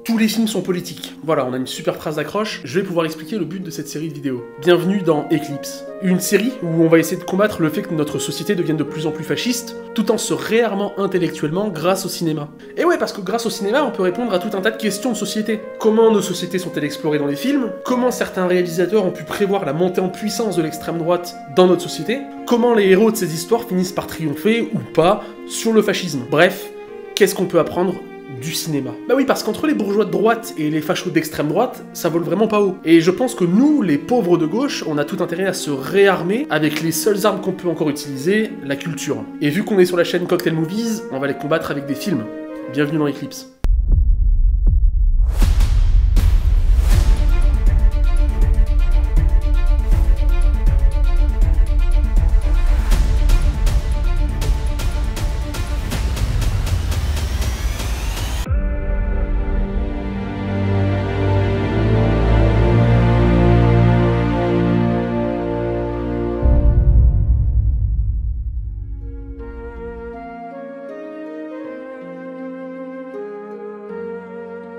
tous les films sont politiques. Voilà, on a une super phrase d'accroche, je vais pouvoir expliquer le but de cette série de vidéos. Bienvenue dans Eclipse, une série où on va essayer de combattre le fait que notre société devienne de plus en plus fasciste, tout en se réarmant intellectuellement grâce au cinéma. Et ouais, parce que grâce au cinéma, on peut répondre à tout un tas de questions de société. Comment nos sociétés sont-elles explorées dans les films? Comment certains réalisateurs ont pu prévoir la montée en puissance de l'extrême droite dans notre société? Comment les héros de ces histoires finissent par triompher, ou pas, sur le fascisme? Bref, qu'est-ce qu'on peut apprendre du cinéma? Bah oui, parce qu'entre les bourgeois de droite et les fachos d'extrême droite, ça vole vraiment pas haut. Et je pense que nous, les pauvres de gauche, on a tout intérêt à se réarmer avec les seules armes qu'on peut encore utiliser, la culture. Et vu qu'on est sur la chaîne Cocktail Movies, on va les combattre avec des films. Bienvenue dans Eclipse.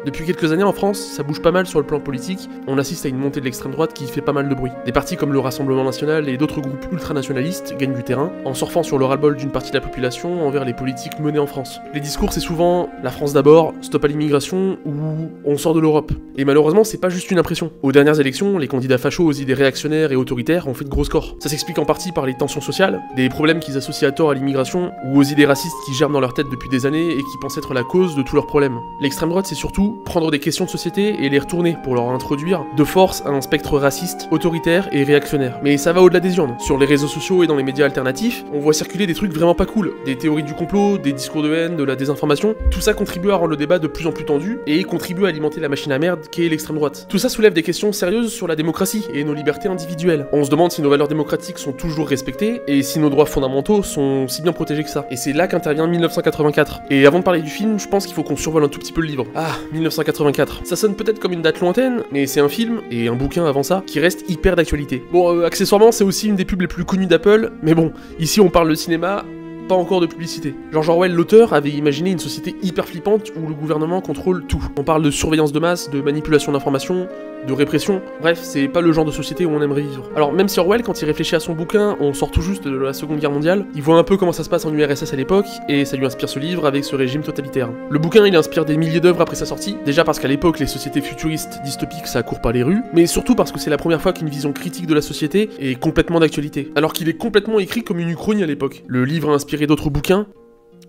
Depuis quelques années en France, ça bouge pas mal sur le plan politique, on assiste à une montée de l'extrême droite qui fait pas mal de bruit. Des partis comme le Rassemblement National et d'autres groupes ultranationalistes gagnent du terrain, en surfant sur le ras-le-bol d'une partie de la population envers les politiques menées en France. Les discours c'est souvent « la France d'abord »,« stop à l'immigration » ou « on sort de l'Europe ». Et malheureusement c'est pas juste une impression. Aux dernières élections, les candidats fachos aux idées réactionnaires et autoritaires ont fait de gros scores. Ça s'explique en partie par les tensions sociales, des problèmes qu'ils associent à tort à l'immigration, ou aux idées racistes qui germent dans leur tête depuis des années et qui pensent être la cause de tous leurs problèmes. L'extrême droite c'est surtout prendre des questions de société et les retourner pour leur introduire de force à un spectre raciste, autoritaire et réactionnaire. Mais ça va au-delà des urnes. Sur les réseaux sociaux et dans les médias alternatifs, on voit circuler des trucs vraiment pas cool. Des théories du complot, des discours de haine, de la désinformation. Tout ça contribue à rendre le débat de plus en plus tendu et contribue à alimenter la machine à merde qu'est l'extrême droite. Tout ça soulève des questions sérieuses sur la démocratie et nos libertés individuelles. On se demande si nos valeurs démocratiques sont toujours respectées et si nos droits fondamentaux sont si bien protégés que ça. Et c'est là qu'intervient 1984. Et avant de parler du film, je pense qu'il faut qu'on survole un tout petit peu le livre. Ah, 1984. Ça sonne peut-être comme une date lointaine, mais c'est un film, et un bouquin avant ça, qui reste hyper d'actualité. Bon, accessoirement, c'est aussi une des pubs les plus connues d'Apple, mais bon, ici on parle de cinéma, pas encore de publicité. George Orwell, l'auteur, avait imaginé une société hyper flippante où le gouvernement contrôle tout. On parle de surveillance de masse, de manipulation d'informations, de répression, bref, c'est pas le genre de société où on aimerait vivre. Alors même si Orwell, quand il réfléchit à son bouquin, on sort tout juste de la Seconde Guerre mondiale, il voit un peu comment ça se passe en URSS à l'époque, et ça lui inspire ce livre avec ce régime totalitaire. Le bouquin, il inspire des milliers d'œuvres après sa sortie, déjà parce qu'à l'époque, les sociétés futuristes dystopiques, ça court pas les rues, mais surtout parce que c'est la première fois qu'une vision critique de la société est complètement d'actualité, alors qu'il est complètement écrit comme une uchronie à l'époque. Le livre a inspiré d'autres bouquins,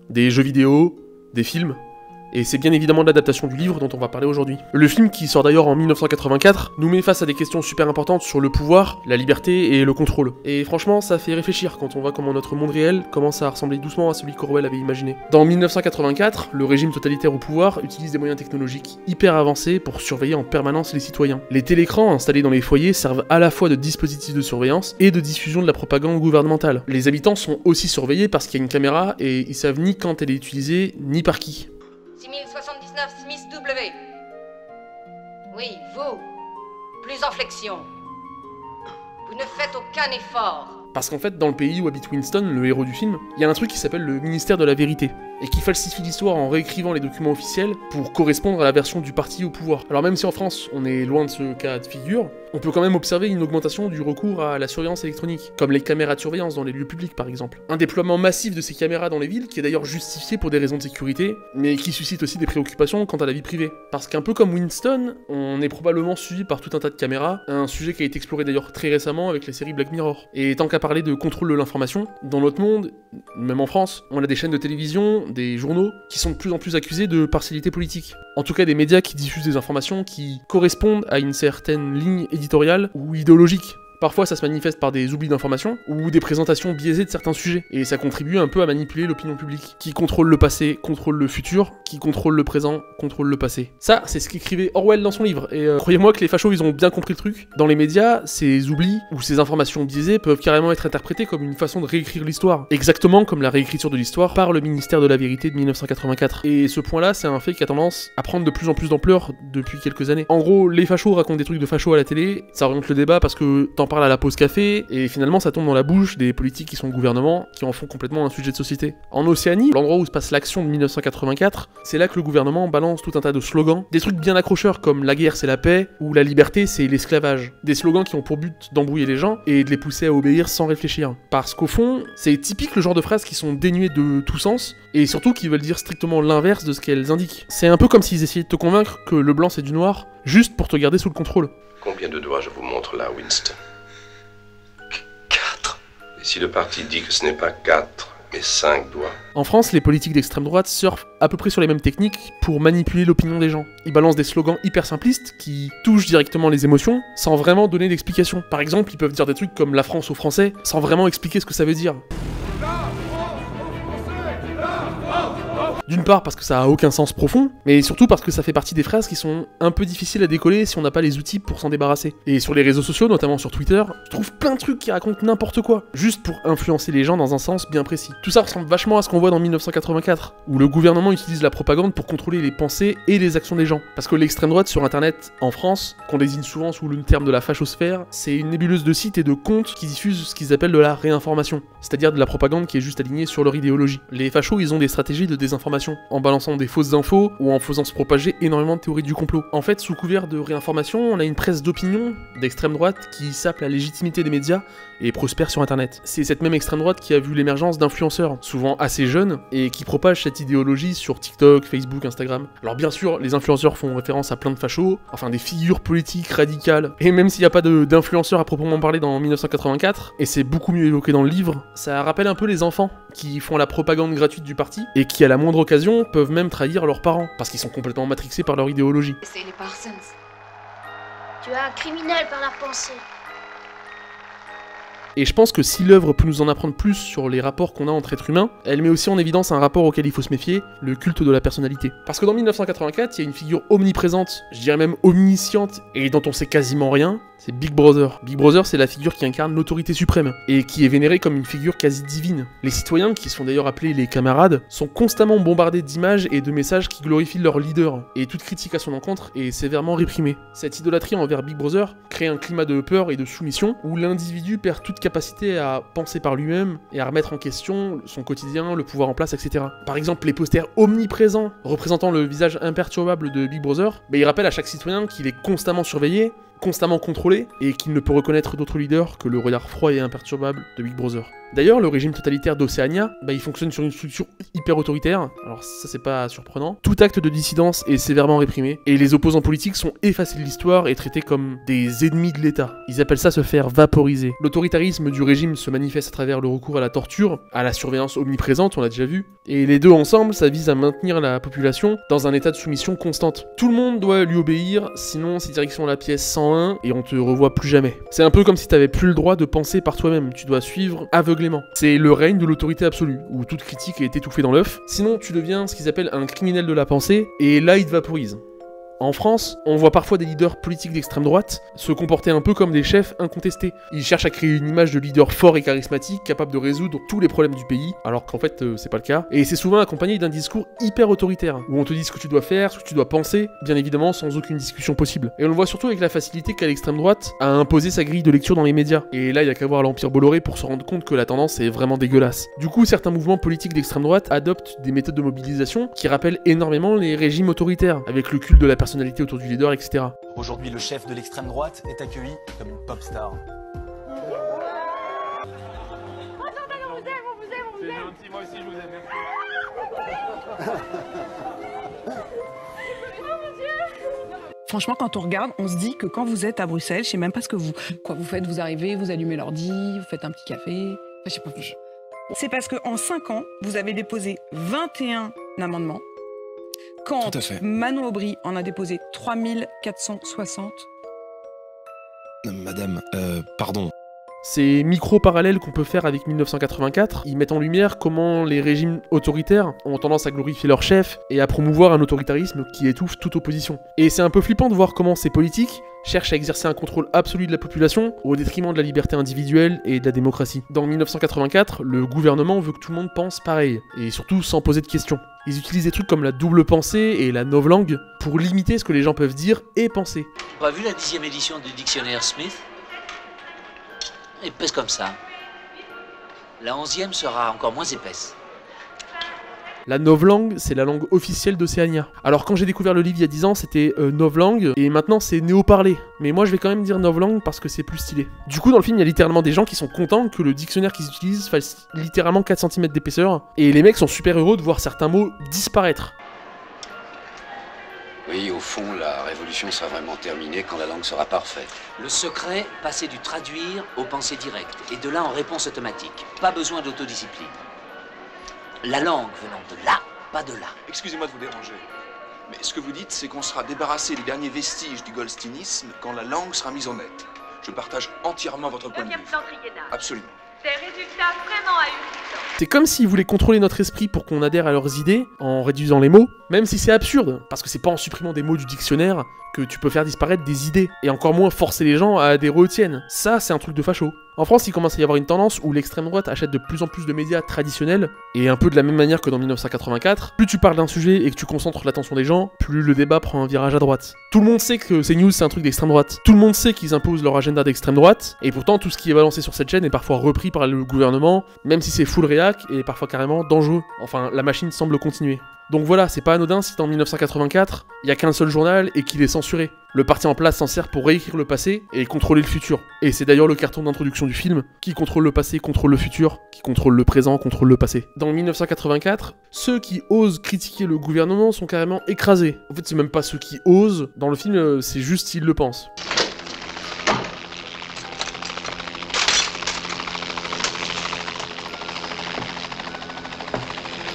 des jeux vidéo, des films, et c'est bien évidemment l'adaptation du livre dont on va parler aujourd'hui. Le film, qui sort d'ailleurs en 1984, nous met face à des questions super importantes sur le pouvoir, la liberté et le contrôle. Et franchement, ça fait réfléchir quand on voit comment notre monde réel commence à ressembler doucement à celui qu'Orwell avait imaginé. Dans 1984, le régime totalitaire au pouvoir utilise des moyens technologiques hyper avancés pour surveiller en permanence les citoyens. Les télécrans installés dans les foyers servent à la fois de dispositifs de surveillance et de diffusion de la propagande gouvernementale. Les habitants sont aussi surveillés parce qu'il y a une caméra et ils savent ni quand elle est utilisée, ni par qui. 6079 Smith W. Oui, vous. Plus en flexion. Vous ne faites aucun effort. Parce qu'en fait, dans le pays où habite Winston, le héros du film, il y a un truc qui s'appelle le ministère de la vérité, et qui falsifie l'histoire en réécrivant les documents officiels pour correspondre à la version du parti au pouvoir. Alors même si en France, on est loin de ce cas de figure, on peut quand même observer une augmentation du recours à la surveillance électronique, comme les caméras de surveillance dans les lieux publics par exemple. Un déploiement massif de ces caméras dans les villes qui est d'ailleurs justifié pour des raisons de sécurité, mais qui suscite aussi des préoccupations quant à la vie privée. Parce qu'un peu comme Winston, on est probablement suivi par tout un tas de caméras, un sujet qui a été exploré d'ailleurs très récemment avec les séries Black Mirror. Et tant qu'à parler de contrôle de l'information, dans notre monde, même en France, on a des chaînes de télévision, des journaux, qui sont de plus en plus accusés de partialité politique. En tout cas des médias qui diffusent des informations qui correspondent à une certaine ligne éditoriale ou idéologique. Parfois ça se manifeste par des oublis d'informations ou des présentations biaisées de certains sujets, et ça contribue un peu à manipuler l'opinion publique. Qui contrôle le passé, contrôle le futur, qui contrôle le présent, contrôle le passé. Ça, c'est ce qu'écrivait Orwell dans son livre, et croyez-moi que les fachos ils ont bien compris le truc. Dans les médias, ces oublis ou ces informations biaisées peuvent carrément être interprétées comme une façon de réécrire l'histoire, exactement comme la réécriture de l'histoire par le ministère de la vérité de 1984. Et ce point-là, c'est un fait qui a tendance à prendre de plus en plus d'ampleur depuis quelques années. En gros, les fachos racontent des trucs de fachos à la télé, ça oriente le débat parce que t'en parle à la pause café, et finalement ça tombe dans la bouche des politiques qui sont au gouvernement, qui en font complètement un sujet de société. En Océanie, l'endroit où se passe l'action de 1984, c'est là que le gouvernement balance tout un tas de slogans, des trucs bien accrocheurs comme la guerre c'est la paix, ou la liberté c'est l'esclavage. Des slogans qui ont pour but d'embrouiller les gens et de les pousser à obéir sans réfléchir. Parce qu'au fond, c'est typique le genre de phrases qui sont dénuées de tout sens, et surtout qui veulent dire strictement l'inverse de ce qu'elles indiquent. C'est un peu comme s'ils essayaient de te convaincre que le blanc c'est du noir, juste pour te garder sous le contrôle. Combien de doigts je vous montre là, Winston? 4. Et si le parti dit que ce n'est pas 4, mais 5 doigts? En France, les politiques d'extrême droite surfent à peu près sur les mêmes techniques pour manipuler l'opinion des gens. Ils balancent des slogans hyper simplistes qui touchent directement les émotions sans vraiment donner d'explication. Par exemple, ils peuvent dire des trucs comme la France aux Français sans vraiment expliquer ce que ça veut dire. D'une part parce que ça a aucun sens profond, mais surtout parce que ça fait partie des phrases qui sont un peu difficiles à décoller si on n'a pas les outils pour s'en débarrasser. Et sur les réseaux sociaux, notamment sur Twitter, je trouve plein de trucs qui racontent n'importe quoi, juste pour influencer les gens dans un sens bien précis. Tout ça ressemble vachement à ce qu'on voit dans 1984, où le gouvernement utilise la propagande pour contrôler les pensées et les actions des gens. Parce que l'extrême droite sur internet, en France, qu'on désigne souvent sous le terme de la fachosphère, c'est une nébuleuse de sites et de comptes qui diffusent ce qu'ils appellent de la réinformation, c'est-à-dire de la propagande qui est juste alignée sur leur idéologie. Les fachos, ils ont des stratégies de désinformation, en balançant des fausses infos ou en faisant se propager énormément de théories du complot. En fait, sous couvert de réinformation, on a une presse d'opinion d'extrême droite qui sape la légitimité des médias et prospère sur internet. C'est cette même extrême droite qui a vu l'émergence d'influenceurs, souvent assez jeunes, et qui propagent cette idéologie sur TikTok, Facebook, Instagram. Alors bien sûr, les influenceurs font référence à plein de fachos, enfin des figures politiques radicales, et même s'il n'y a pas d'influenceurs à proprement parler dans 1984, et c'est beaucoup mieux évoqué dans le livre, ça rappelle un peu les enfants qui font la propagande gratuite du parti, et qui à la moindre occasion peuvent même trahir leurs parents, parce qu'ils sont complètement matrixés par leur idéologie. C'est les Parsons. Tu es un criminel par la pensée. Et je pense que si l'œuvre peut nous en apprendre plus sur les rapports qu'on a entre êtres humains, elle met aussi en évidence un rapport auquel il faut se méfier, le culte de la personnalité. Parce que dans 1984, il y a une figure omniprésente, je dirais même omnisciente, et dont on sait quasiment rien, c'est Big Brother. Big Brother, c'est la figure qui incarne l'autorité suprême, et qui est vénérée comme une figure quasi divine. Les citoyens, qui sont d'ailleurs appelés les camarades, sont constamment bombardés d'images et de messages qui glorifient leur leader, et toute critique à son encontre est sévèrement réprimée. Cette idolâtrie envers Big Brother crée un climat de peur et de soumission, où l'individu perd toute capacité à penser par lui-même, et à remettre en question son quotidien, le pouvoir en place, etc. Par exemple, les posters omniprésents représentant le visage imperturbable de Big Brother, ils rappellent à chaque citoyen qu'il est constamment surveillé, constamment contrôlé, et qu'il ne peut reconnaître d'autres leaders que le regard froid et imperturbable de Big Brother. D'ailleurs, le régime totalitaire d'Océania, il fonctionne sur une structure hyper autoritaire, alors ça c'est pas surprenant. Tout acte de dissidence est sévèrement réprimé, et les opposants politiques sont effacés de l'histoire et traités comme des ennemis de l'État. Ils appellent ça se faire vaporiser. L'autoritarisme du régime se manifeste à travers le recours à la torture, à la surveillance omniprésente, on l'a déjà vu, et les deux ensemble, ça vise à maintenir la population dans un état de soumission constante. Tout le monde doit lui obéir, sinon c'est direction la pièce 101 et on te revoit plus jamais. C'est un peu comme si t'avais plus le droit de penser par toi-même, tu dois suivre aveuglément. C'est le règne de l'autorité absolue, où toute critique est étouffée dans l'œuf, sinon tu deviens ce qu'ils appellent un criminel de la pensée, et là ils te vaporisent. En France, on voit parfois des leaders politiques d'extrême droite se comporter un peu comme des chefs incontestés. Ils cherchent à créer une image de leader fort et charismatique, capable de résoudre tous les problèmes du pays, alors qu'en fait c'est pas le cas. Et c'est souvent accompagné d'un discours hyper autoritaire, où on te dit ce que tu dois faire, ce que tu dois penser, bien évidemment sans aucune discussion possible. Et on le voit surtout avec la facilité qu'a l'extrême droite à imposer sa grille de lecture dans les médias. Et là il y a qu'à voir l'Empire Bolloré pour se rendre compte que la tendance est vraiment dégueulasse. Du coup, certains mouvements politiques d'extrême droite adoptent des méthodes de mobilisation qui rappellent énormément les régimes autoritaires, avec le culte de la personnalité autour du leader, etc. Aujourd'hui, le chef de l'extrême droite est accueilli comme une pop star. C'est gentil, moi aussi je vous aime. Franchement, quand on regarde, on se dit que quand vous êtes à Bruxelles, je sais même pas ce que vous... Quoi vous faites? Vous arrivez, vous allumez l'ordi, vous faites un petit café. Je sais pas. C'est parce qu'en 5 ans, vous avez déposé 21 amendements. Quand Manon Aubry en a déposé 3460. Madame, pardon. Ces micro-parallèles qu'on peut faire avec 1984, ils mettent en lumière comment les régimes autoritaires ont tendance à glorifier leurs chefs et à promouvoir un autoritarisme qui étouffe toute opposition. Et c'est un peu flippant de voir comment ces politiques cherchent à exercer un contrôle absolu de la population au détriment de la liberté individuelle et de la démocratie. Dans 1984, le gouvernement veut que tout le monde pense pareil, et surtout sans poser de questions. Ils utilisent des trucs comme la double pensée et la novlangue pour limiter ce que les gens peuvent dire et penser. On a vu la 10e édition du dictionnaire Smith? Épaisse comme ça. La 11e sera encore moins épaisse. La novlangue, c'est la langue officielle d'Océania. Alors quand j'ai découvert le livre il y a 10 ans, c'était novlangue, et maintenant c'est néo-parlé. Mais moi je vais quand même dire novlangue parce que c'est plus stylé. Du coup dans le film, il y a littéralement des gens qui sont contents que le dictionnaire qu'ils utilisent fasse littéralement 4 cm d'épaisseur, et les mecs sont super heureux de voir certains mots disparaître. Oui, au fond, la révolution sera vraiment terminée quand la langue sera parfaite. Le secret, passer du traduire au pensée directe, et de là en réponse automatique. Pas besoin d'autodiscipline. La langue venant de là, pas de là. Excusez-moi de vous déranger, mais ce que vous dites, c'est qu'on sera débarrassé des derniers vestiges du goldsteinisme quand la langue sera mise en net. Je partage entièrement votre point de vue. Absolument. Des résultats vraiment ahurissants. C'est comme s'ils voulaient contrôler notre esprit pour qu'on adhère à leurs idées en réduisant les mots, même si c'est absurde, parce que c'est pas en supprimant des mots du dictionnaire que tu peux faire disparaître des idées, et encore moins forcer les gens à adhérer aux tiennes. Ça, c'est un truc de facho. En France, il commence à y avoir une tendance où l'extrême droite achète de plus en plus de médias traditionnels, et un peu de la même manière que dans 1984, plus tu parles d'un sujet et que tu concentres l'attention des gens, plus le débat prend un virage à droite. Tout le monde sait que CNews c'est un truc d'extrême droite, tout le monde sait qu'ils imposent leur agenda d'extrême droite, et pourtant tout ce qui est balancé sur cette chaîne est parfois repris par le gouvernement, même si c'est full réac et parfois carrément dangereux. Enfin, la machine semble continuer. Donc voilà, c'est pas anodin si en 1984, il y a qu'un seul journal et qu'il est censuré. Le parti en place s'en sert pour réécrire le passé et contrôler le futur. Et c'est d'ailleurs le carton d'introduction du film, qui contrôle le passé, contrôle le futur, qui contrôle le présent, contrôle le passé. Dans 1984, ceux qui osent critiquer le gouvernement sont carrément écrasés. En fait, c'est même pas ceux qui osent, dans le film, c'est juste s'ils le pensent.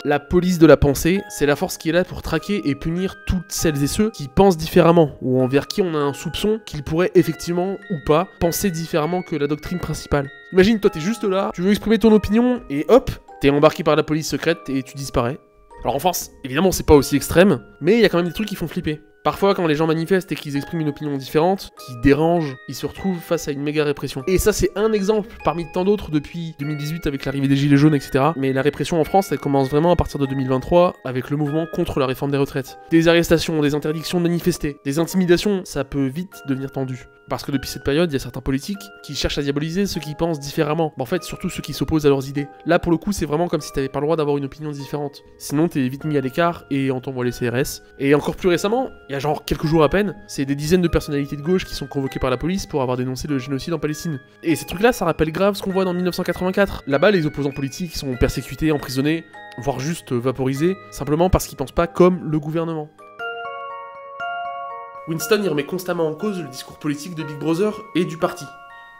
La police de la pensée, c'est la force qui est là pour traquer et punir toutes celles et ceux qui pensent différemment, ou envers qui on a un soupçon qu'ils pourraient effectivement, ou pas, penser différemment que la doctrine principale. Imagine, toi t'es juste là, tu veux exprimer ton opinion, et hop, t'es embarqué par la police secrète et tu disparais. Alors en France, évidemment c'est pas aussi extrême, mais il y a quand même des trucs qui font flipper. Parfois, quand les gens manifestent et qu'ils expriment une opinion différente, qui dérange, ils se retrouvent face à une méga répression. Et ça, c'est un exemple parmi tant d'autres depuis 2018 avec l'arrivée des Gilets jaunes, etc. Mais la répression en France, elle commence vraiment à partir de 2023 avec le mouvement contre la réforme des retraites. Des arrestations, des interdictions de manifester, des intimidations, ça peut vite devenir tendu. Parce que depuis cette période, il y a certains politiques qui cherchent à diaboliser ceux qui pensent différemment. En fait, surtout ceux qui s'opposent à leurs idées. Là, pour le coup, c'est vraiment comme si t'avais pas le droit d'avoir une opinion différente. Sinon, t'es vite mis à l'écart et on t'envoie les CRS. Et encore plus récemment, il y a genre quelques jours à peine, c'est des dizaines de personnalités de gauche qui sont convoquées par la police pour avoir dénoncé le génocide en Palestine. Et ces trucs-là, ça rappelle grave ce qu'on voit dans 1984. Là-bas, les opposants politiques sont persécutés, emprisonnés, voire juste vaporisés, simplement parce qu'ils pensent pas comme le gouvernement. Winston y remet constamment en cause le discours politique de Big Brother et du parti.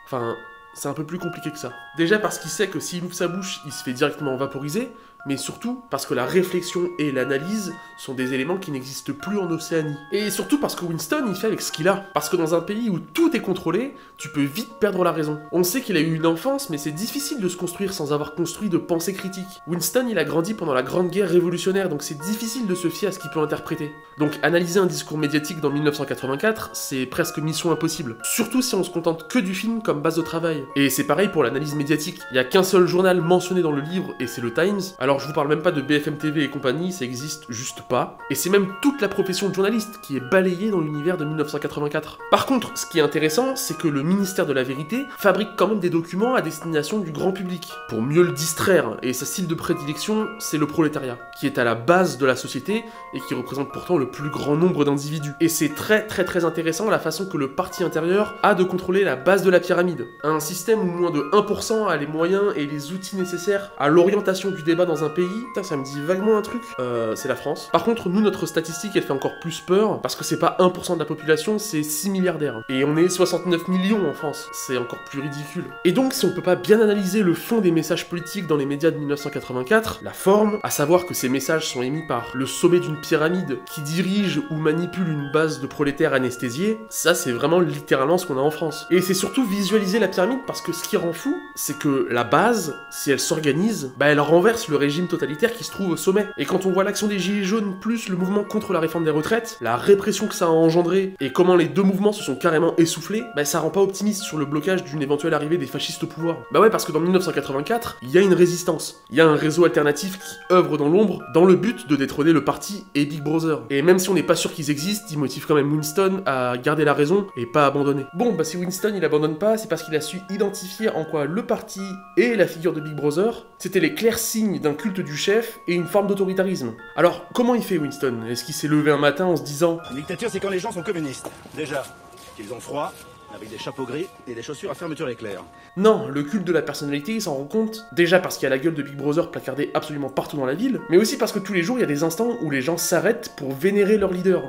Enfin, c'est un peu plus compliqué que ça. Déjà parce qu'il sait que s'il ouvre sa bouche, il se fait directement vaporiser, mais surtout parce que la réflexion et l'analyse sont des éléments qui n'existent plus en Océanie. Et surtout parce que Winston, il fait avec ce qu'il a. Parce que dans un pays où tout est contrôlé, tu peux vite perdre la raison. On sait qu'il a eu une enfance, mais c'est difficile de se construire sans avoir construit de pensée critique. Winston, il a grandi pendant la Grande Guerre révolutionnaire, donc c'est difficile de se fier à ce qu'il peut interpréter. Donc analyser un discours médiatique dans 1984, c'est presque mission impossible. Surtout si on se contente que du film comme base de travail. Et c'est pareil pour l'analyse médiatique. Il y a qu'un seul journal mentionné dans le livre, et c'est le Times. Alors je vous parle même pas de BFM TV et compagnie, ça existe juste pas. Et c'est même toute la profession de journaliste qui est balayée dans l'univers de 1984. Par contre, ce qui est intéressant, c'est que le ministère de la Vérité fabrique quand même des documents à destination du grand public, pour mieux le distraire, et sa cible de prédilection, c'est le prolétariat, qui est à la base de la société, et qui représente pourtant le plus grand nombre d'individus. Et c'est très intéressant la façon que le parti intérieur a de contrôler la base de la pyramide. Un système où moins de 1% a les moyens et les outils nécessaires à l'orientation du débat dans un pays. Putain, ça me dit vaguement un truc. C'est la France. Par contre, nous, notre statistique, elle fait encore plus peur, parce que c'est pas 1% de la population, c'est 6 milliardaires. Et on est 69 millions en France. C'est encore plus ridicule. Et donc, si on peut pas bien analyser le fond des messages politiques dans les médias de 1984, la forme, à savoir que ces messages sont émis par le sommet d'une pyramide qui dirige ou manipule une base de prolétaires anesthésiés, ça c'est vraiment littéralement ce qu'on a en France. Et c'est surtout visualiser la pyramide parce que ce qui rend fou, c'est que la base, si elle s'organise, bah elle renverse le régime régime totalitaire qui se trouve au sommet. Et quand on voit l'action des Gilets jaunes plus le mouvement contre la réforme des retraites, la répression que ça a engendré et comment les deux mouvements se sont carrément essoufflés, bah ça rend pas optimiste sur le blocage d'une éventuelle arrivée des fascistes au pouvoir. Bah ouais, parce que dans 1984, il y a une résistance. Il y a un réseau alternatif qui œuvre dans l'ombre dans le but de détrôner le parti et Big Brother. Et même si on n'est pas sûr qu'ils existent, ils motivent quand même Winston à garder la raison et pas abandonner. Bon, bah si Winston il abandonne pas, c'est parce qu'il a su identifier en quoi le parti et la figure de Big Brother, c'était les clairs signes d'un culte du chef et une forme d'autoritarisme. Alors, comment il fait Winston? Est-ce qu'il s'est levé un matin en se disant « Une dictature, c'est quand les gens sont communistes. Déjà, qu'ils ont froid, avec des chapeaux gris et des chaussures à fermeture éclair. » Non, le culte de la personnalité, il s'en rend compte, déjà parce qu'il y a la gueule de Big Brother placardée absolument partout dans la ville, mais aussi parce que tous les jours, il y a des instants où les gens s'arrêtent pour vénérer leur leader.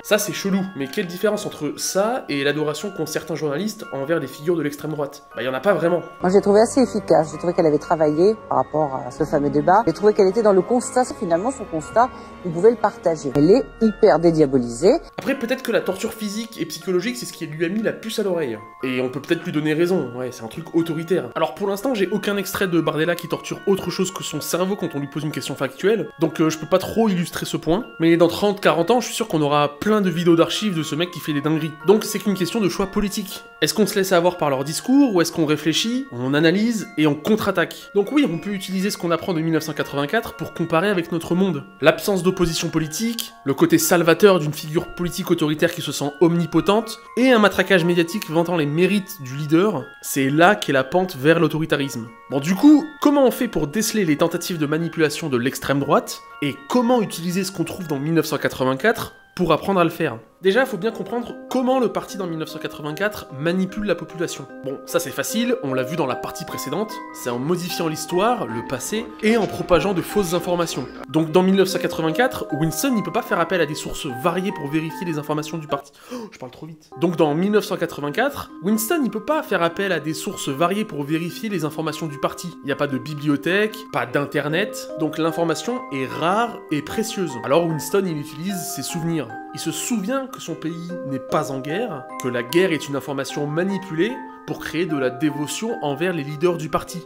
Ça c'est chelou, mais quelle différence entre ça et l'adoration qu'ont certains journalistes envers les figures de l'extrême droite? Bah y en a pas vraiment. Moi j'ai trouvé assez efficace, j'ai trouvé qu'elle avait travaillé par rapport à ce fameux débat, j'ai trouvé qu'elle était dans le constat, finalement son constat, on pouvait le partager. Elle est hyper dédiabolisée. Après peut-être que la torture physique et psychologique c'est ce qui lui a mis la puce à l'oreille. Et on peut peut-être lui donner raison, ouais c'est un truc autoritaire. Alors pour l'instant j'ai aucun extrait de Bardella qui torture autre chose que son cerveau quand on lui pose une question factuelle, donc je peux pas trop illustrer ce point, mais dans 30-40 ans je suis sûr qu'on aura plein de vidéos d'archives de ce mec qui fait des dingueries. Donc c'est qu'une question de choix politique. Est-ce qu'on se laisse avoir par leur discours ou est-ce qu'on réfléchit, on analyse et on contre-attaque? Donc oui, on peut utiliser ce qu'on apprend de 1984 pour comparer avec notre monde. L'absence d'opposition politique, le côté salvateur d'une figure politique autoritaire qui se sent omnipotente, et un matraquage médiatique vantant les mérites du leader, c'est là qu'est la pente vers l'autoritarisme. Bon du coup, comment on fait pour déceler les tentatives de manipulation de l'extrême droite, et comment utiliser ce qu'on trouve dans 1984 pour apprendre à le faire? Déjà, il faut bien comprendre comment le parti dans 1984 manipule la population. Bon, ça c'est facile, on l'a vu dans la partie précédente, c'est en modifiant l'histoire, le passé, et en propageant de fausses informations. Donc dans 1984, Winston il peut pas faire appel à des sources variées pour vérifier les informations du parti. Oh, je parle trop vite. Donc dans 1984, Winston il peut pas faire appel à des sources variées pour vérifier les informations du parti. Il n'y a pas de bibliothèque, pas d'internet, donc l'information est rare et précieuse. Alors Winston il utilise ses souvenirs. Il se souvient que son pays n'est pas en guerre, que la guerre est une information manipulée pour créer de la dévotion envers les leaders du parti.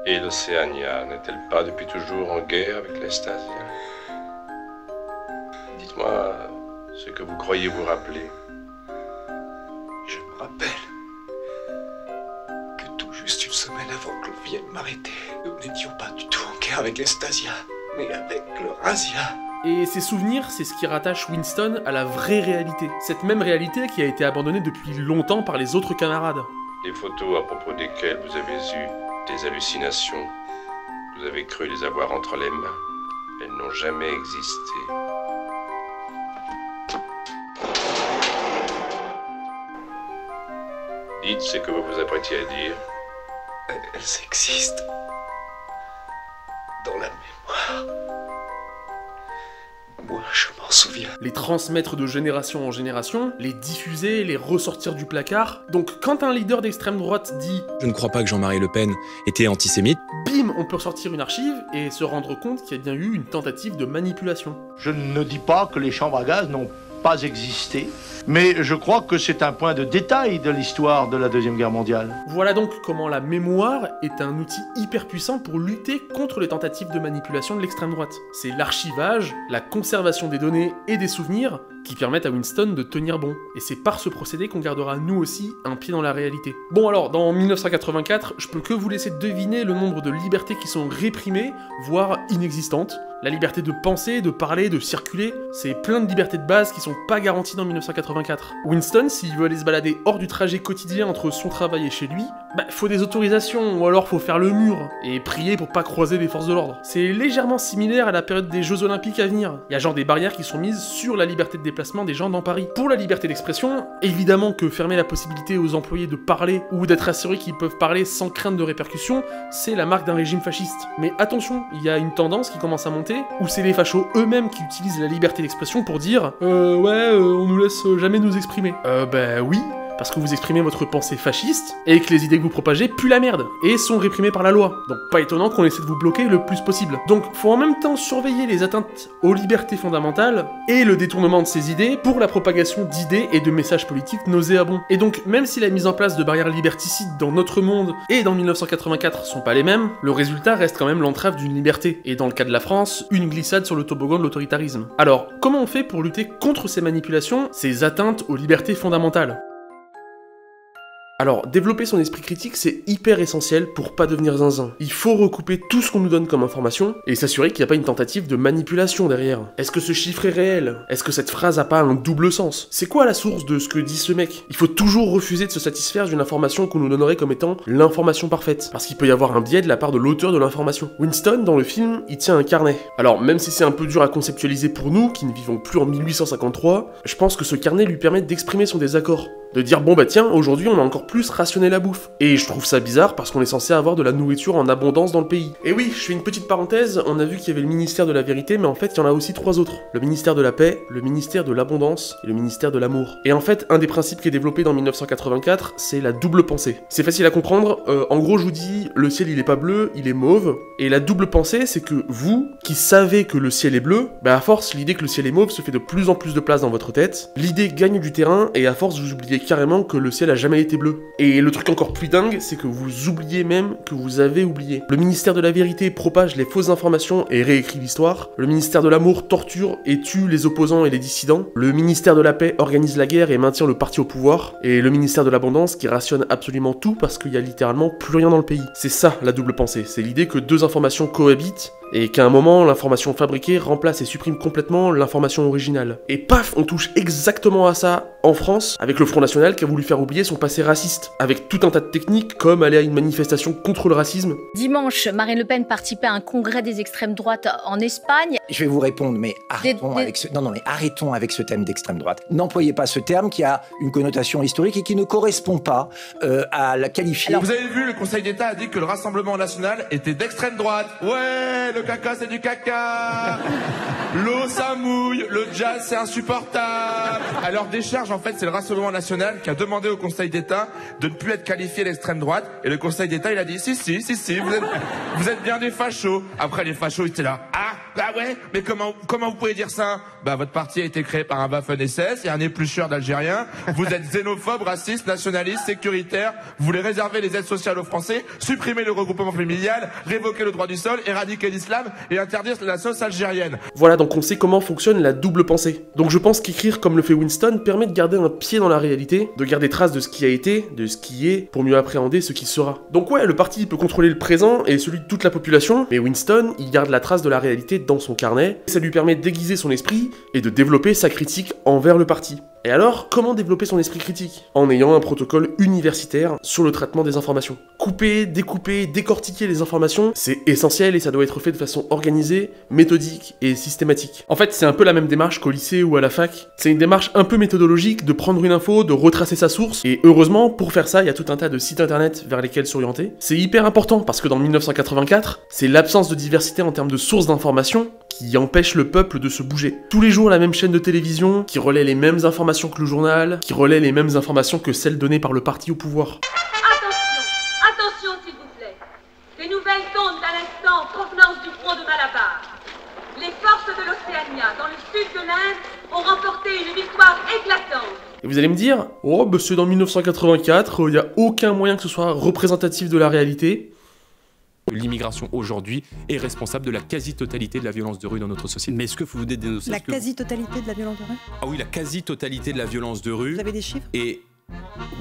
Et l'Océania n'est-elle pas depuis toujours en guerre avec l'Estasia? Dites-moi ce que vous croyez vous rappeler. Je me rappelle que tout juste une semaine avant que l'on vienne m'arrêter, nous n'étions pas du tout en guerre avec l'Estasia, mais avec l'Eurasia. Et ces souvenirs, c'est ce qui rattache Winston à la vraie réalité. Cette même réalité qui a été abandonnée depuis longtemps par les autres camarades. Les photos à propos desquelles vous avez eu des hallucinations, vous avez cru les avoir entre les mains. Elles n'ont jamais existé. Dites ce que vous vous apprêtiez à dire. Elles existent dans la mémoire. Moi, je m'en souviens. Les transmettre de génération en génération, les diffuser, les ressortir du placard. Donc quand un leader d'extrême droite dit « Je ne crois pas que Jean-Marie Le Pen était antisémite », bim, on peut ressortir une archive et se rendre compte qu'il y a bien eu une tentative de manipulation. Je ne dis pas que les chambres à gaz n'ont pas existé, mais je crois que c'est un point de détail de l'histoire de la Deuxième Guerre mondiale. Voilà donc comment la mémoire est un outil hyper puissant pour lutter contre les tentatives de manipulation de l'extrême droite. C'est l'archivage, la conservation des données et des souvenirs qui permettent à Winston de tenir bon. Et c'est par ce procédé qu'on gardera nous aussi un pied dans la réalité. Bon alors, dans 1984, je peux que vous laisser deviner le nombre de libertés qui sont réprimées, voire inexistantes. La liberté de penser, de parler, de circuler, c'est plein de libertés de base qui sont pas garanties dans 1984. Winston, s'il veut aller se balader hors du trajet quotidien entre son travail et chez lui, bah faut des autorisations, ou alors faut faire le mur, et prier pour pas croiser les forces de l'ordre. C'est légèrement similaire à la période des Jeux Olympiques à venir. Il y a genre des barrières qui sont mises sur la liberté de déplacement des gens dans Paris. Pour la liberté d'expression, évidemment que fermer la possibilité aux employés de parler, ou d'être assurés qu'ils peuvent parler sans crainte de répercussions, c'est la marque d'un régime fasciste. Mais attention, il y a une tendance qui commence à monter, où c'est les fachos eux-mêmes qui utilisent la liberté d'expression pour dire on nous laisse jamais nous exprimer. Bah oui, parce que vous exprimez votre pensée fasciste, et que les idées que vous propagez puent la merde, et sont réprimées par la loi. Donc pas étonnant qu'on essaie de vous bloquer le plus possible. Donc faut en même temps surveiller les atteintes aux libertés fondamentales, et le détournement de ces idées pour la propagation d'idées et de messages politiques nauséabonds. Et donc même si la mise en place de barrières liberticides dans notre monde et dans 1984 sont pas les mêmes, le résultat reste quand même l'entrave d'une liberté, et dans le cas de la France, une glissade sur le toboggan de l'autoritarisme. Alors, comment on fait pour lutter contre ces manipulations, ces atteintes aux libertés fondamentales ? Alors, développer son esprit critique, c'est hyper essentiel pour pas devenir zinzin. Il faut recouper tout ce qu'on nous donne comme information, et s'assurer qu'il n'y a pas une tentative de manipulation derrière. Est-ce que ce chiffre est réel? Est-ce que cette phrase a pas un double sens? C'est quoi la source de ce que dit ce mec? Il faut toujours refuser de se satisfaire d'une information qu'on nous donnerait comme étant l'information parfaite, parce qu'il peut y avoir un biais de la part de l'auteur de l'information. Winston, dans le film, il tient un carnet. Alors, même si c'est un peu dur à conceptualiser pour nous, qui ne vivons plus en 1853, je pense que ce carnet lui permet d'exprimer son désaccord. De dire bon bah tiens, aujourd'hui on a encore plus rationné la bouffe. Et je trouve ça bizarre parce qu'on est censé avoir de la nourriture en abondance dans le pays. Et oui, je fais une petite parenthèse, on a vu qu'il y avait le ministère de la vérité, mais en fait il y en a aussi 3 autres. Le ministère de la paix, le ministère de l'abondance et le ministère de l'amour. Et en fait, un des principes qui est développé dans 1984, c'est la double pensée. C'est facile à comprendre, en gros je vous dis, le ciel il est pas bleu, il est mauve. Et la double pensée, c'est que vous, qui savez que le ciel est bleu, bah à force, l'idée que le ciel est mauve se fait de plus en plus de place dans votre tête. L'idée gagne du terrain et à force vous oubliez carrément que le ciel a jamais été bleu. Et le truc encore plus dingue, c'est que vous oubliez même que vous avez oublié. Le ministère de la vérité propage les fausses informations et réécrit l'histoire. Le ministère de l'amour torture et tue les opposants et les dissidents. Le ministère de la paix organise la guerre et maintient le parti au pouvoir. Et le ministère de l'abondance qui rationne absolument tout parce qu'il y a littéralement plus rien dans le pays. C'est ça la double pensée, c'est l'idée que deux informations cohabitent et qu'à un moment, l'information fabriquée remplace et supprime complètement l'information originale. Et paf, on touche exactement à ça en France, avec le Front National qui a voulu faire oublier son passé raciste, avec tout un tas de techniques comme aller à une manifestation contre le racisme. Dimanche, Marine Le Pen participait à un congrès des extrêmes droites en Espagne. Je vais vous répondre, mais arrêtons avec ce thème d'extrême droite. N'employez pas ce terme qui a une connotation historique et qui ne correspond pas à la qualifier. Alors, vous avez vu, le Conseil d'État a dit que le Rassemblement National était d'extrême droite. Ouais, le caca c'est du caca. L'eau ça mouille, le jazz c'est insupportable. À leur décharge, en fait, c'est le Rassemblement National qui a demandé au Conseil d'État de ne plus être qualifié d'extrême droite. Et le Conseil d'État, il a dit si, vous êtes bien des fachos. Après, les fachos, ils étaient là. Ah, bah ouais, mais comment vous pouvez dire ça? Bah, votre parti a été créé par un Waffen-SS et un éplucheur d'Algériens. Vous êtes xénophobe, raciste, nationaliste, sécuritaire. Vous voulez réserver les aides sociales aux Français, supprimer le regroupement familial, révoquer le droit du sol, éradiquer l'islam et interdire la sauce algérienne. Voilà, donc on sait comment fonctionne la double pensée. Donc je pense qu'écrire comme le fait Winston permet de garder un pied dans la réalité, de garder trace de ce qui a été, de ce qui est, pour mieux appréhender ce qui sera. Donc ouais, le parti peut contrôler le présent et celui de toute la population, mais Winston, il garde la trace de la réalité dans son carnet, ça lui permet d'aiguiser son esprit et de développer sa critique envers le parti. Et alors, comment développer son esprit critique? En ayant un protocole universitaire sur le traitement des informations. Couper, découper, décortiquer les informations, c'est essentiel et ça doit être fait de façon organisée, méthodique et systématique. En fait, c'est un peu la même démarche qu'au lycée ou à la fac. C'est une démarche un peu méthodologique de prendre une info, de retracer sa source, et heureusement, pour faire ça, il y a tout un tas de sites internet vers lesquels s'orienter. C'est hyper important parce que dans 1984, c'est l'absence de diversité en termes de sources d'informations qui empêche le peuple de se bouger. Tous les jours, la même chaîne de télévision, qui relaie les mêmes informations que le journal, qui relaie les mêmes informations que celles données par le parti au pouvoir. Attention s'il vous plaît. Des nouvelles tombent à l'instant en provenance du front de Malabar. Les forces de l'Océania, dans le sud de l'Inde, ont remporté une victoire éclatante. Et vous allez me dire, oh bah c'est dans 1984, il n'y a aucun moyen que ce soit représentatif de la réalité. L'immigration aujourd'hui est responsable de la quasi-totalité de la violence de rue dans notre société. Mais est-ce que vous venez de dénoncer la quasi-totalité de la violence de rue? Ah oui, la quasi-totalité de la violence de rue. Vous avez des chiffres? Et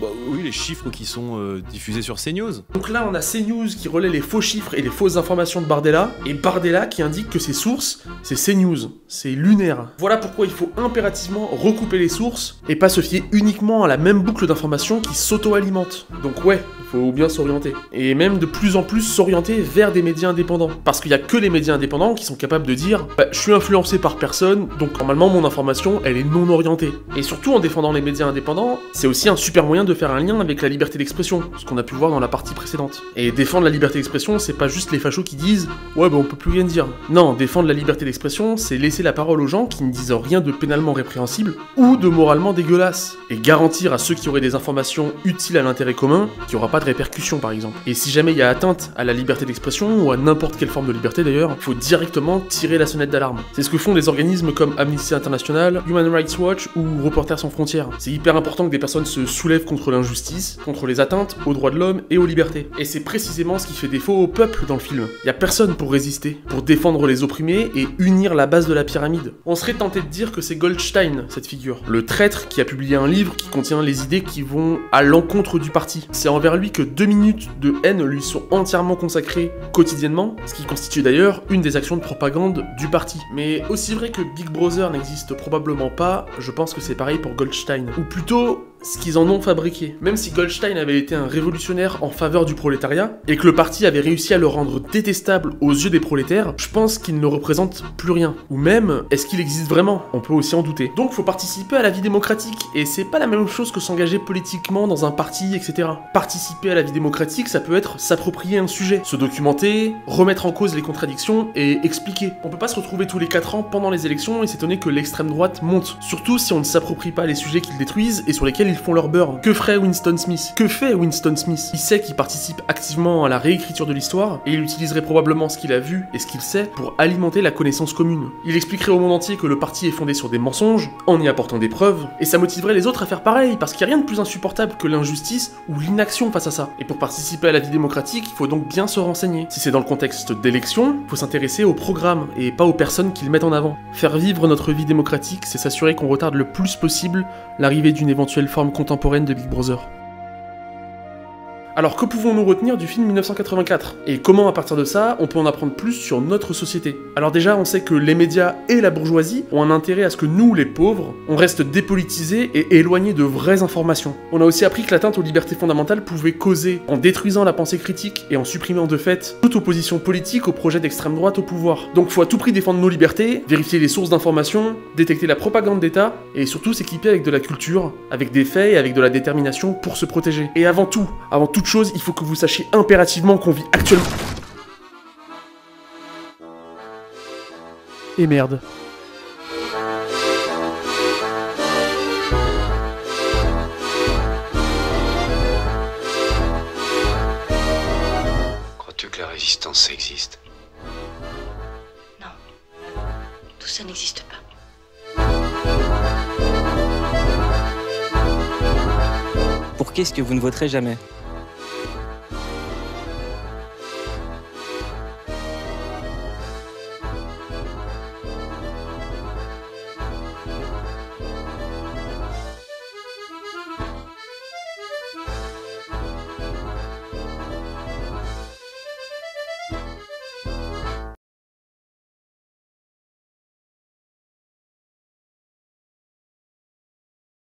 bah, oui, les chiffres qui sont diffusés sur CNews. Donc là, on a CNews qui relaie les faux chiffres et les fausses informations de Bardella, et Bardella qui indique que ses sources, c'est CNews, c'est lunaire. Voilà pourquoi il faut impérativement recouper les sources, et pas se fier uniquement à la même boucle d'informations qui s'auto-alimente. Donc ouais, il faut bien s'orienter. Et même de plus en plus s'orienter vers des médias indépendants. Parce qu'il y a que les médias indépendants qui sont capables de dire bah, je suis influencé par personne, donc normalement mon information elle est non orientée. Et surtout en défendant les médias indépendants, c'est aussi un super moyen de faire un lien avec la liberté d'expression, ce qu'on a pu voir dans la partie précédente. Et défendre la liberté d'expression, c'est pas juste les fachos qui disent ouais bah on peut plus rien dire. Non, défendre la liberté d'expression, c'est laisser la parole aux gens qui ne disent rien de pénalement répréhensible ou de moralement dégueulasse. Et garantir à ceux qui auraient des informations utiles à l'intérêt commun qu'il n'y aura pas de répercussions par exemple. Et si jamais il y a atteinte à la liberté d'expression ou à n'importe quelle forme de liberté d'ailleurs, il faut directement tirer la sonnette d'alarme. C'est ce que font des organismes comme Amnesty International, Human Rights Watch ou Reporters sans frontières. C'est hyper important que des personnes se soulèvent contre l'injustice, contre les atteintes aux droits de l'homme et aux libertés. Et c'est précisément ce qui fait défaut au peuple dans le film. Il y a personne pour résister, pour défendre les opprimés et unir la base de la pyramide. On serait tenté de dire que c'est Goldstein, cette figure. Le traître qui a publié un livre qui contient les idées qui vont à l'encontre du parti. C'est envers lui que 2 minutes de haine lui sont entièrement consacrées quotidiennement, ce qui constitue d'ailleurs une des actions de propagande du parti. Mais aussi vrai que Big Brother n'existe probablement pas, je pense que c'est pareil pour Goldstein. Ou plutôt, ce qu'ils en ont fabriqué. Même si Goldstein avait été un révolutionnaire en faveur du prolétariat, et que le parti avait réussi à le rendre détestable aux yeux des prolétaires, je pense qu'il ne représente plus rien. Ou même, est-ce qu'il existe vraiment? On peut aussi en douter. Donc faut participer à la vie démocratique, et c'est pas la même chose que s'engager politiquement dans un parti, etc. Participer à la vie démocratique, ça peut être s'approprier un sujet, se documenter, remettre en cause les contradictions, et expliquer. On peut pas se retrouver tous les 4 ans pendant les élections et s'étonner que l'extrême droite monte. Surtout si on ne s'approprie pas les sujets qu'ils détruisent et sur lesquels ils font leur beurre. Que ferait Winston Smith? Que fait Winston Smith? Il sait qu'il participe activement à la réécriture de l'histoire, et il utiliserait probablement ce qu'il a vu et ce qu'il sait pour alimenter la connaissance commune. Il expliquerait au monde entier que le parti est fondé sur des mensonges, en y apportant des preuves, et ça motiverait les autres à faire pareil, parce qu'il n'y a rien de plus insupportable que l'injustice ou l'inaction face à ça. Et pour participer à la vie démocratique, il faut donc bien se renseigner. Si c'est dans le contexte d'élection, il faut s'intéresser au programme, et pas aux personnes qui le mettent en avant. Faire vivre notre vie démocratique, c'est s'assurer qu'on retarde le plus possible l'arrivée d'une éventuelle forme contemporaine de Big Brother. Alors que pouvons-nous retenir du film 1984? Et comment à partir de ça, on peut en apprendre plus sur notre société? Alors déjà, on sait que les médias et la bourgeoisie ont un intérêt à ce que nous, les pauvres, on reste dépolitisés et éloignés de vraies informations. On a aussi appris que l'atteinte aux libertés fondamentales pouvait causer, en détruisant la pensée critique et en supprimant de fait toute opposition politique au projet d'extrême droite au pouvoir. Donc faut à tout prix défendre nos libertés, vérifier les sources d'informations, détecter la propagande d'État, et surtout s'équiper avec de la culture, avec des faits et avec de la détermination pour se protéger. Et avant toute chose, il faut que vous sachiez impérativement qu'on vit actuellement... Et merde. Crois-tu que la résistance existe? Non. Tout ça n'existe pas. Pour qu'est-ce que vous ne voterez jamais?